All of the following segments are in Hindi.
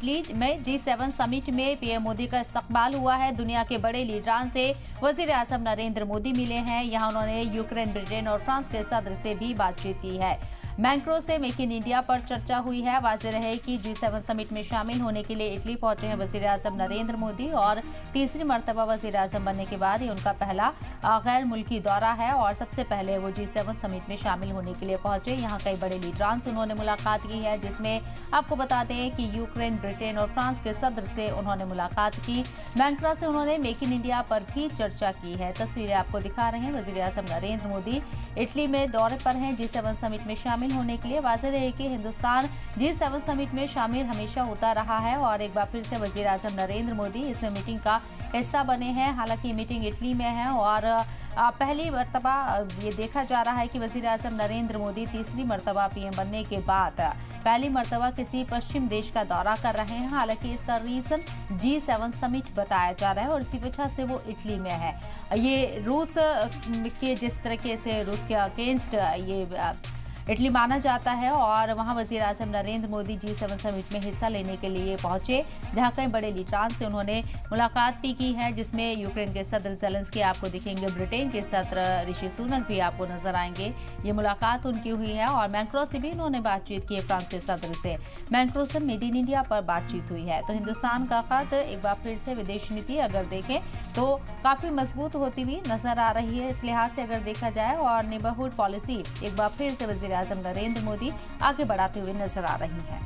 इटली में G7 समिट में पीएम मोदी का इस्तकबाल हुआ है। दुनिया के बड़े लीडरान से वजीर आजम नरेंद्र मोदी मिले हैं। यहां उन्होंने यूक्रेन, ब्रिटेन और फ्रांस के सदर से भी बातचीत की है। मैक्रों से मेक इन इंडिया पर चर्चा हुई है। वाज़ेह रहे कि G7 समिट में शामिल होने के लिए इटली पहुंचे हैं वजीर आजम नरेंद्र मोदी और तीसरी मरतबा वजीर आजम बनने के बाद ये उनका पहला गैर मुल्की दौरा है और सबसे पहले वो G7 समिट में शामिल होने के लिए पहुंचे। यहाँ कई बड़े लीडरान से उन्होंने मुलाकात की है, जिसमें आपको बता दें कि यूक्रेन, ब्रिटेन और फ्रांस के सदर से उन्होंने मुलाकात की। मैक्रों से उन्होंने मेक इन इंडिया पर भी चर्चा की है। तस्वीरें आपको दिखा रहे हैं। वजीर आजम नरेंद्र मोदी इटली में दौरे पर हैं G7 समिट में शामिल होने के लिए। वाज़ेह रहे कि हिंदुस्तान G7 समिट में शामिल हमेशा होता रहा है और एक बार फिर से वजीर आजम नरेंद्र मोदी इस मीटिंग का हिस्सा बने हैं। हालांकि मीटिंग इटली में है और पहली मरतबा ये देखा जा रहा है कि वजीर आजम नरेंद्र मोदी तीसरी मरतबा पीएम बनने के बाद पहली मरतबा किसी पश्चिम देश का दौरा कर रहे हैं। हालांकि इसका रीजन G7 समिट बताया जा रहा है और इसी वजह से वो इटली में है। ये रूस के जिस तरीके से रूस के अगेंस्ट ये इटली माना जाता है और वहां वजीर आजम नरेंद्र मोदी G7 समिट में हिस्सा लेने के लिए पहुंचे, जहां कई बड़े लीडरान से उन्होंने मुलाकात भी की है, जिसमें यूक्रेन के सदर ज़ेलेंस्की आपको दिखेंगे, ब्रिटेन के सदर ऋषि सुनक भी आपको नजर आएंगे। ये मुलाकात उनकी हुई है और मैक्रों से भी उन्होंने बातचीत की है। फ्रांस के सदर से मैक्रों से मेड इन इंडिया पर बातचीत हुई है। तो हिंदुस्तान का खत एक बार फिर से विदेश नीति अगर देखें तो काफी मजबूत होती हुई नजर आ रही है इस लिहाज से अगर देखा जाए, और नेबरहुड पॉलिसी एक बार फिर से वजीर आजम नरेंद्र मोदी आगे बढ़ाते हुए नजर आ रही है।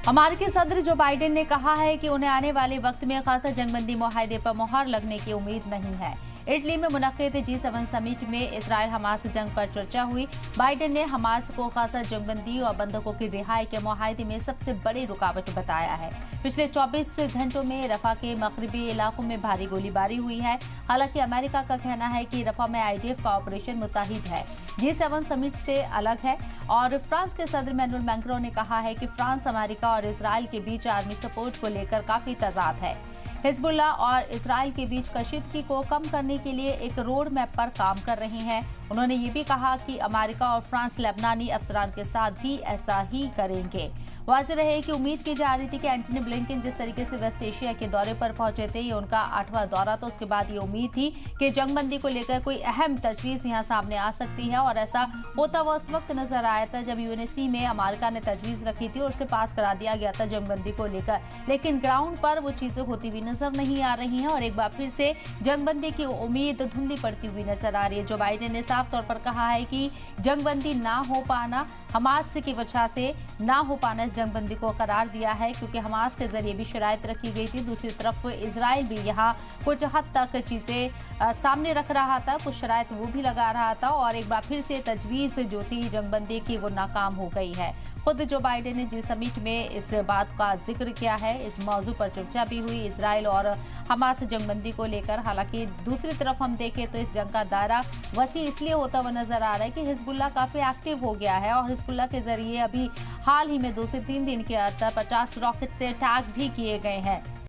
अमेरिकी सदर जो बाइडेन ने कहा है कि उन्हें आने वाले वक्त में खासा जंगबंदी मुआहदे पर मुहर लगने की उम्मीद नहीं है। इटली में मुनक्किद G7 समिट में इजराइल हमास जंग पर चर्चा हुई। बाइडेन ने हमास को खासा जंगबंदी और बंधकों की रिहाई के मुआहदे में सबसे बड़ी रुकावट बताया है। पिछले 24 घंटों में रफा के मगरबी इलाकों में भारी गोलीबारी हुई है। हालांकि अमेरिका का कहना है कि रफा में IDF का ऑपरेशन मुत्तहिद है, G7 समिट से अलग है। और फ्रांस के सदर इमैनुअल मैक्रों ने कहा है कि फ्रांस, अमेरिका और इजराइल के बीच आर्मी सपोर्ट को लेकर काफी तजाद है। हिजबुल्लाह और इजराइल के बीच कशीदगी को कम करने के लिए एक रोड मैप पर काम कर रहे हैं। उन्होंने ये भी कहा कि अमेरिका और फ्रांस लेबनानी अफसरान के साथ भी ऐसा ही करेंगे। वाज़ेह रहे कि उम्मीद की जा रही थी कि एंटनी ब्लिंकन जिस तरीके से वेस्ट एशिया के दौरे पर पहुंचे थे, ये उनका 8वां दौरा था। उसके बाद ये उम्मीद थी कि जंगबंदी को लेकर कोई अहम तजवीज़ यहां सामने आ सकती है और ऐसा होता हुआ उस वक्त नजर आया था जब UNSC में अमेरिका ने तजवीज़ रखी थी और उसे पास करा दिया गया था जंगबंदी को लेकर। लेकिन ग्राउंड पर वो चीज़ें होती हुई नजर नहीं आ रही हैं और एक बार फिर से जंगबंदी की उम्मीद धुंधली पड़ती हुई नजर आ रही है। जो बाइडेन ने साफ तौर पर कहा है कि जंगबंदी ना हो पाना, हमास की वजह से ना हो पाना इस जंगबंदी को करार दिया है, क्योंकि हमास के जरिए भी शराइत रखी गई थी। दूसरी तरफ इजराइल भी यहाँ कुछ हद तक चीजें सामने रख रहा था, कुछ शराइत वो भी लगा रहा था और एक बार फिर से तजवीज़ जो थी जंगबंदी की वो नाकाम हो गई है। खुद जो बाइडेन ने G समिट में इस बात का जिक्र किया है। इस मौजू पर चर्चा भी हुई इजराइल और हमास जंगबंदी को लेकर। हालांकि दूसरी तरफ हम देखें तो इस जंग का दायरा वसी इसलिए होता हुआ नजर आ रहा है कि हिजबुल्लाह काफी एक्टिव हो गया है और हिजबुल्लाह के जरिए अभी हाल ही में 2 से 3 दिन के अंदर 50 रॉकेट से अटैक भी किए गए हैं।